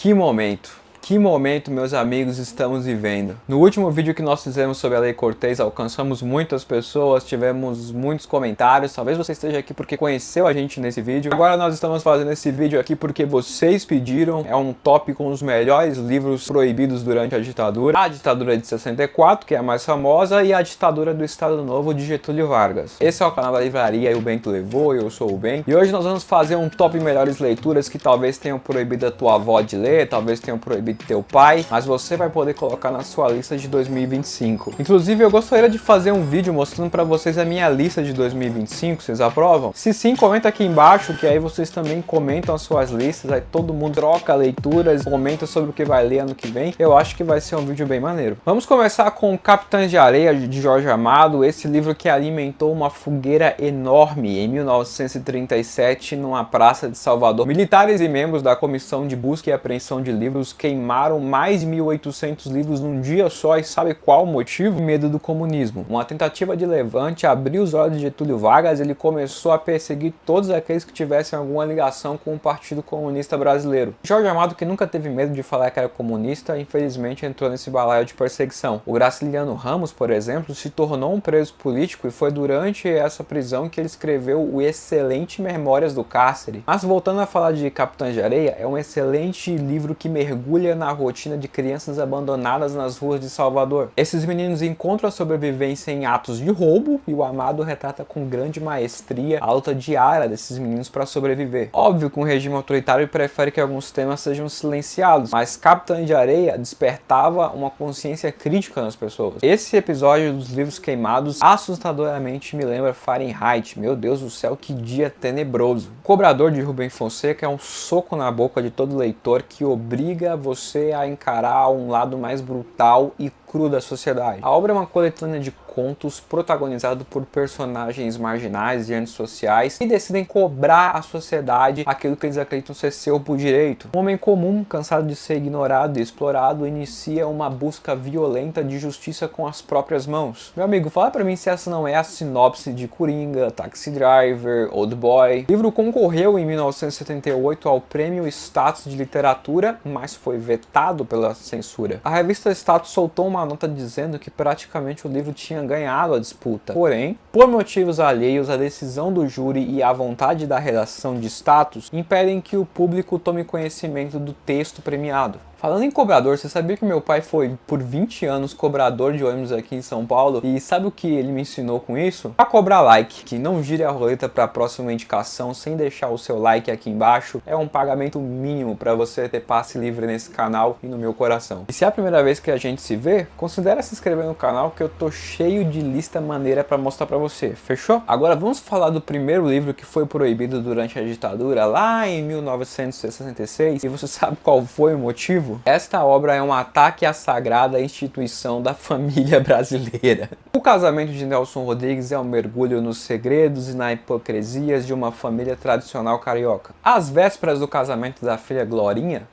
Que momento! Que momento, meus amigos, estamos vivendo. No último vídeo que nós fizemos sobre a Lei Cortez, alcançamos muitas pessoas, tivemos muitos comentários. Talvez você esteja aqui porque conheceu a gente nesse vídeo. Agora nós estamos fazendo esse vídeo aqui porque vocês pediram. É um top com os melhores livros proibidos durante a ditadura. A ditadura de 64, que é a mais famosa, e a ditadura do Estado Novo de Getúlio Vargas. Esse é o canal da Livraria e o Bento levou, eu sou o Ben. E hoje nós vamos fazer um top melhores leituras que talvez tenham proibido a tua avó de ler, talvez tenham proibido teu pai, mas você vai poder colocar na sua lista de 2025. Inclusive, eu gostaria de fazer um vídeo mostrando pra vocês a minha lista de 2025, vocês aprovam? Se sim, comenta aqui embaixo, que aí vocês também comentam as suas listas, aí todo mundo troca leituras, comenta sobre o que vai ler ano que vem. Eu acho que vai ser um vídeo bem maneiro. Vamos começar com Capitães de Areia, de Jorge Amado, esse livro que alimentou uma fogueira enorme em 1937 numa praça de Salvador. Militares e membros da Comissão de Busca e Apreensão de Livros queimaram mais de 1.800 livros num dia só, e sabe qual o motivo? Medo do comunismo. Uma tentativa de levante abriu os olhos de Getúlio Vargas, ele começou a perseguir todos aqueles que tivessem alguma ligação com o Partido Comunista Brasileiro. Jorge Amado, que nunca teve medo de falar que era comunista, infelizmente entrou nesse balaio de perseguição. O Graciliano Ramos, por exemplo, se tornou um preso político e foi durante essa prisão que ele escreveu o excelente Memórias do Cárcere. Mas voltando a falar de Capitães de Areia, é um excelente livro que mergulha na rotina de crianças abandonadas nas ruas de Salvador. Esses meninos encontram a sobrevivência em atos de roubo e o Amado retrata com grande maestria a luta diária desses meninos para sobreviver. Óbvio que um regime autoritário prefere que alguns temas sejam silenciados, mas Capitães de Areia despertava uma consciência crítica nas pessoas. Esse episódio dos livros queimados assustadoramente me lembra Fahrenheit. Meu Deus do céu, que dia tenebroso. O Cobrador, de Rubem Fonseca, é um soco na boca de todo leitor que obriga você a encarar um lado mais brutal e cru da sociedade. A obra é uma coletânea de contos protagonizado por personagens marginais e antissociais que decidem cobrar à sociedade aquilo que eles acreditam ser seu por direito. Um homem comum, cansado de ser ignorado e explorado, inicia uma busca violenta de justiça com as próprias mãos. Meu amigo, fala pra mim se essa não é a sinopse de Coringa, Taxi Driver, Old Boy. O livro concorreu em 1978 ao Prêmio Status de Literatura, mas foi vetado pela censura. A revista Status soltou uma nota dizendo que praticamente o livro tinha ganhado a disputa. Porém, por motivos alheios, a decisão do júri e a vontade da redação de Status impedem que o público tome conhecimento do texto premiado. Falando em cobrador, você sabia que meu pai foi por 20 anos cobrador de ônibus aqui em São Paulo? E sabe o que ele me ensinou com isso? A cobrar like, que não gire a roleta para a próxima indicação sem deixar o seu like aqui embaixo. É um pagamento mínimo para você ter passe livre nesse canal e no meu coração. E se é a primeira vez que a gente se vê, considere se inscrever no canal, que eu tô cheio de lista maneira para mostrar para você, fechou? Agora vamos falar do primeiro livro que foi proibido durante a ditadura, lá em 1966, e você sabe qual foi o motivo? Esta obra é um ataque à sagrada instituição da família brasileira. O Casamento de Nelson Rodrigues é um mergulho nos segredos e na hipocrisias de uma família tradicional carioca. Às vésperas do casamento da filha Glorinha,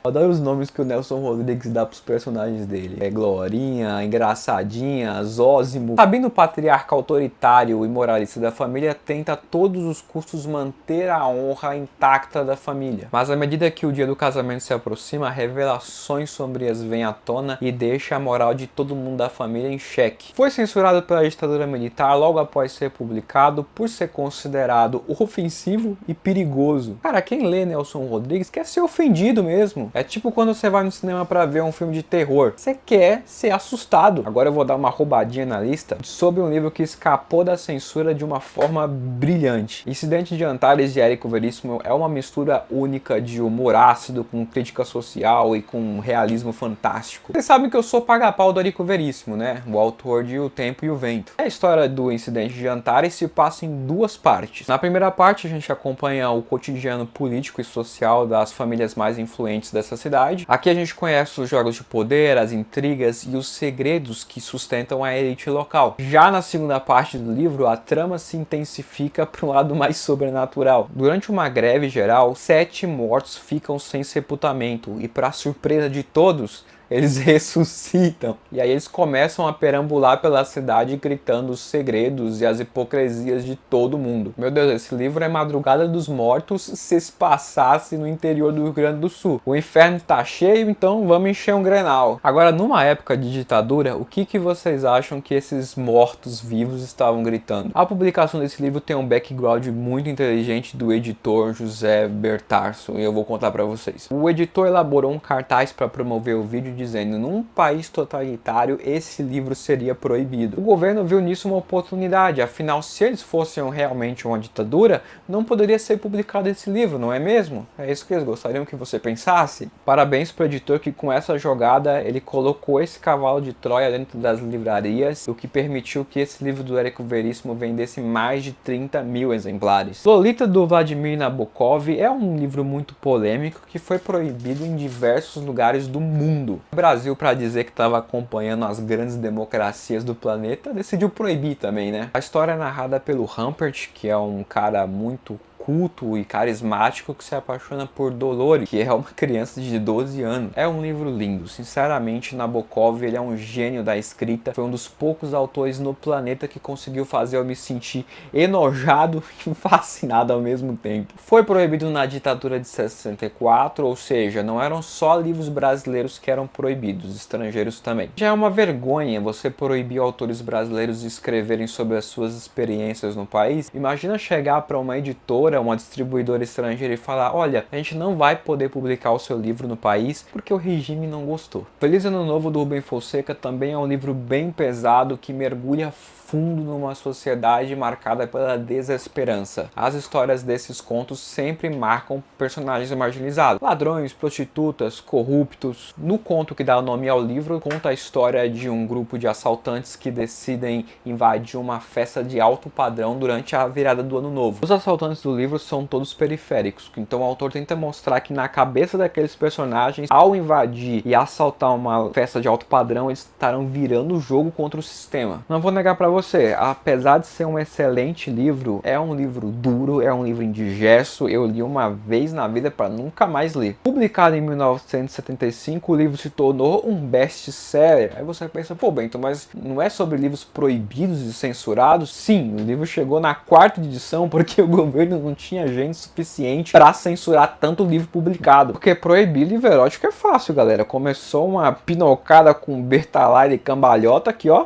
adoro os nomes que o Nelson Rodrigues dá para os personagens dele. É Glorinha, Engraçadinha, Zózimo. Sabendo o patriarca autoritário e moralista da família, tenta a todos os custos manter a honra intacta da família. Mas à medida que o dia do casamento se aproxima, revelações sombrias vêm à tona e deixa a moral de todo mundo da família em xeque. Foi censurado pela ditadura militar logo após ser publicado por ser considerado ofensivo e perigoso. Cara, quem lê Nelson Rodrigues quer ser ofendido mesmo. É tipo quando você vai no cinema pra ver um filme de terror. Você quer ser assustado. Agora eu vou dar uma roubadinha na lista sobre um livro que escapou da censura de uma forma brilhante. Incidente de Antares, de Érico Veríssimo, é uma mistura única de humor ácido com crítica social e com realismo fantástico. Vocês sabem que eu sou paga-pau do Érico Veríssimo, né? O autor de O Tempo e o Vento. A história do Incidente de Antares se passa em duas partes. Na primeira parte a gente acompanha o cotidiano político e social das famílias mais influentes dessa cidade. Aqui a gente conhece os jogos de poder, as intrigas e os segredos que sustentam a elite local. Já na segunda parte do livro, a trama se intensifica para um lado mais sobrenatural. Durante uma greve geral, 7 mortos ficam sem sepultamento e, para surpresa de todos, eles ressuscitam. E aí eles começam a perambular pela cidade gritando os segredos e as hipocrisias de todo mundo. Meu Deus, esse livro é Madrugada dos Mortos se passasse no interior do Rio Grande do Sul. O inferno tá cheio, então vamos encher um Grenal. Agora, numa época de ditadura, o que vocês acham que esses mortos-vivos estavam gritando? A publicação desse livro tem um background muito inteligente do editor José Bertarso, e eu vou contar pra vocês. O editor elaborou um cartaz para promover o vídeo dizendo: num país totalitário, esse livro seria proibido. O governo viu nisso uma oportunidade, afinal, se eles fossem realmente uma ditadura, não poderia ser publicado esse livro, não é mesmo? É isso que eles gostariam que você pensasse? Parabéns pro editor que com essa jogada ele colocou esse cavalo de Troia dentro das livrarias, o que permitiu que esse livro do Érico Veríssimo vendesse mais de 30 mil exemplares. Lolita, do Vladimir Nabokov, é um livro muito polêmico que foi proibido em diversos lugares do mundo. O Brasil, para dizer que estava acompanhando as grandes democracias do planeta, decidiu proibir também, né? A história é narrada pelo Humpert, que é um cara muito culto e carismático que se apaixona por Dolores, que é uma criança de 12 anos. É um livro lindo, sinceramente. Nabokov, ele é um gênio da escrita, foi um dos poucos autores no planeta que conseguiu fazer eu me sentir enojado e fascinado ao mesmo tempo. Foi proibido na ditadura de 64, ou seja, não eram só livros brasileiros que eram proibidos, estrangeiros também. Já é uma vergonha você proibir autores brasileiros de escreverem sobre as suas experiências no país. Imagina chegar para uma editora, uma distribuidora estrangeira e falar: olha, a gente não vai poder publicar o seu livro no país porque o regime não gostou. Feliz Ano Novo, do Rubem Fonseca, também é um livro bem pesado que mergulha fundo numa sociedade marcada pela desesperança. As histórias desses contos sempre marcam personagens marginalizados: ladrões, prostitutas, corruptos. No conto que dá o nome ao livro, conta a história de um grupo de assaltantes que decidem invadir uma festa de alto padrão durante a virada do Ano Novo. Os assaltantes do livro são todos periféricos, então o autor tenta mostrar que na cabeça daqueles personagens, ao invadir e assaltar uma festa de alto padrão, eles estarão virando o jogo contra o sistema. Não vou negar pra você, apesar de ser um excelente livro, é um livro duro, é um livro indigesto. Eu li uma vez na vida para nunca mais ler. Publicado em 1975, o livro se tornou um best-seller. Aí você pensa: pô, Bento, mas não é sobre livros proibidos e censurados? Sim, o livro chegou na 4ª edição porque o governo não tinha gente suficiente para censurar tanto livro publicado. Porque proibir livro erótico é fácil, galera. Começou uma pinocada com Bertalai e cambalhota aqui, ó.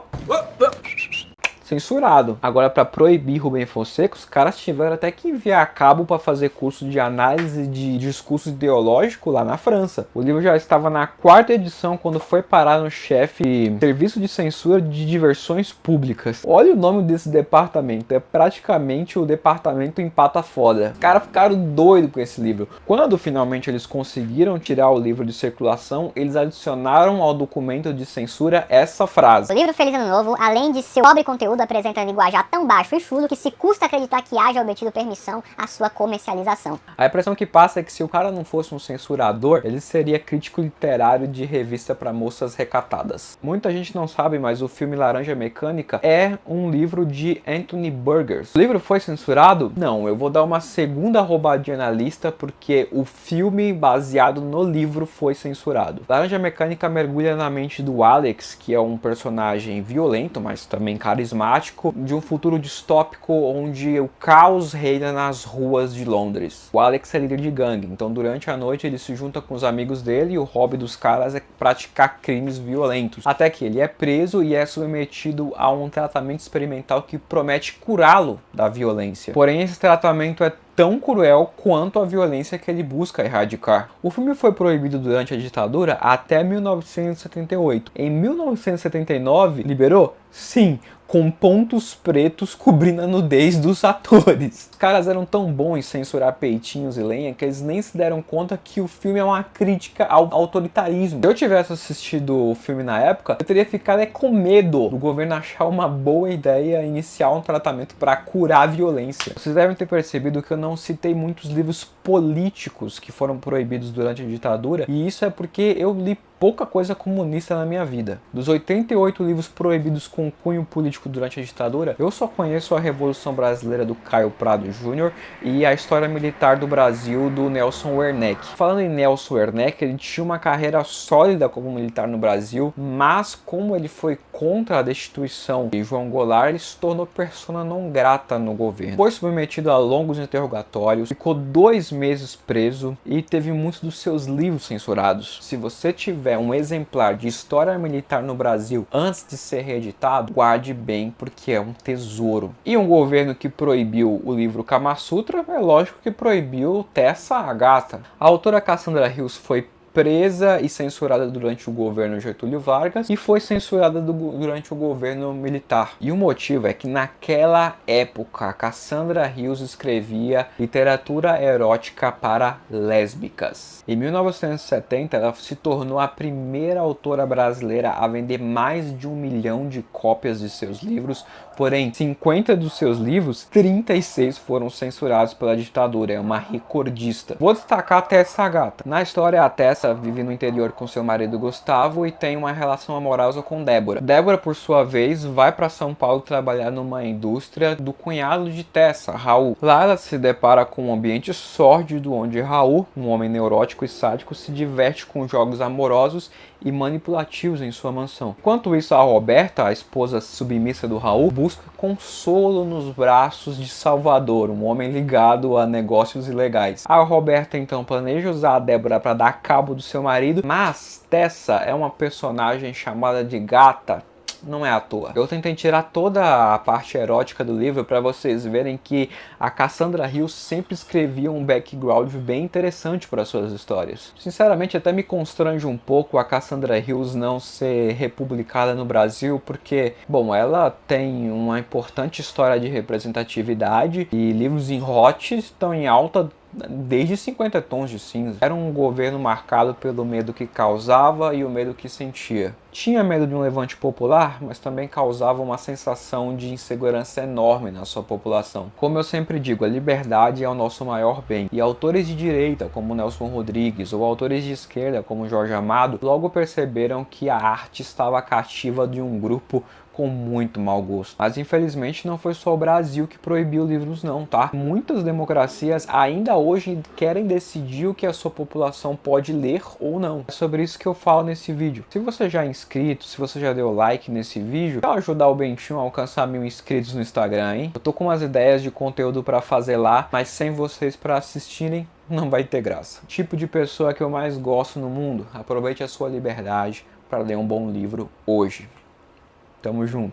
Censurado. Agora, para proibir Rubem Fonseca, os caras tiveram até que enviar a cabo para fazer curso de análise de discurso ideológico lá na França. O livro já estava na 4ª edição quando foi parar no chefe Serviço de Censura de Diversões Públicas. Olha o nome desse departamento, é praticamente o departamento empata foda. Os caras ficaram doidos com esse livro. Quando finalmente eles conseguiram tirar o livro de circulação, eles adicionaram ao documento de censura essa frase: o livro Feliz Ano Novo, além de seu pobre conteúdo, apresenta linguajar tão baixo e chulo que se custa acreditar que haja obtido permissão à sua comercialização. A impressão que passa é que se o cara não fosse um censurador, ele seria crítico literário de revista para moças recatadas. Muita gente não sabe, mas o filme Laranja Mecânica é um livro de Anthony Burgess. O livro foi censurado? Não, eu vou dar uma segunda roubadinha na lista porque o filme baseado no livro foi censurado. Laranja Mecânica mergulha na mente do Alex, que é um personagem violento, mas também carismático, de um futuro distópico onde o caos reina nas ruas de Londres. O Alex é líder de gangue, então durante a noite ele se junta com os amigos dele e o hobby dos caras é praticar crimes violentos. Até que ele é preso e é submetido a um tratamento experimental que promete curá-lo da violência. Porém, esse tratamento é tão cruel quanto a violência que ele busca erradicar. O filme foi proibido durante a ditadura até 1978. Em 1979, liberou? Sim, com pontos pretos cobrindo a nudez dos atores. Os caras eram tão bons em censurar peitinhos e lenha que eles nem se deram conta que o filme é uma crítica ao autoritarismo. Se eu tivesse assistido o filme na época, eu teria ficado com medo do governo achar uma boa ideia iniciar um tratamento para curar a violência. Vocês devem ter percebido que eu não citei muitos livros políticos que foram proibidos durante a ditadura, e isso é porque eu li pouca coisa comunista na minha vida. Dos 88 livros proibidos com cunho político durante a ditadura, eu só conheço a Revolução Brasileira do Caio Prado Júnior e a História Militar do Brasil do Nelson Werneck. Falando em Nelson Werneck, ele tinha uma carreira sólida como militar no Brasil, mas como ele foi contra a destituição de João Goulart, ele se tornou persona não grata no governo. Foi submetido a longos interrogatórios, ficou 2 meses preso e teve muitos dos seus livros censurados. Se você tiver um exemplar de História Militar no Brasil antes de ser reeditado, guarde bem, porque é um tesouro. E um governo que proibiu o livro Kama Sutra, é lógico que proibiu Tessa Agata. A autora Cassandra Hills foi presa e censurada durante o governo Getúlio Vargas e foi censurada durante o governo militar. E o motivo é que naquela época Cassandra Hills escrevia literatura erótica para lésbicas. Em 1970 ela se tornou a primeira autora brasileira a vender mais de 1 milhão de cópias de seus livros, porém 50 dos seus livros, 36 foram censurados pela ditadura, é uma recordista. Vou destacar a Tessa Agata. Na história, a Tessa vive no interior com seu marido Gustavo e tem uma relação amorosa com Débora. Débora, por sua vez, vai para São Paulo trabalhar numa indústria do cunhado de Tessa, Raul. Lá ela se depara com um ambiente sórdido onde Raul, um homem neurótico e sádico, se diverte com jogos amorosos e manipulativos em sua mansão. Enquanto isso, a Roberta, a esposa submissa do Raul, busca consolo nos braços de Salvador, um homem ligado a negócios ilegais. A Roberta então planeja usar a Débora para dar cabo do seu marido, mas Tessa é uma personagem chamada de gata. Não é à toa. Eu tentei tirar toda a parte erótica do livro para vocês verem que a Cassandra Hills sempre escrevia um background bem interessante para suas histórias. Sinceramente, até me constrange um pouco a Cassandra Hills não ser republicada no Brasil, porque, bom, ela tem uma importante história de representatividade e livros em hot estão em alta desde 50 Tons de Cinza. Era um governo marcado pelo medo que causava e o medo que sentia. Tinha medo de um levante popular, mas também causava uma sensação de insegurança enorme na sua população. Como eu sempre digo, a liberdade é o nosso maior bem. E autores de direita, como Nelson Rodrigues, ou autores de esquerda, como Jorge Amado, logo perceberam que a arte estava cativa de um grupo com muito mau gosto. Mas infelizmente não foi só o Brasil que proibiu livros não, tá? Muitas democracias ainda hoje querem decidir o que a sua população pode ler ou não. É sobre isso que eu falo nesse vídeo. Se você já é inscrito, se você já deu like nesse vídeo, vai ajudar o Bentinho a alcançar 1000 inscritos no Instagram, hein? Eu tô com umas ideias de conteúdo pra fazer lá, mas sem vocês pra assistirem, não vai ter graça. O tipo de pessoa que eu mais gosto no mundo, aproveite a sua liberdade para ler um bom livro hoje. Tamo junto.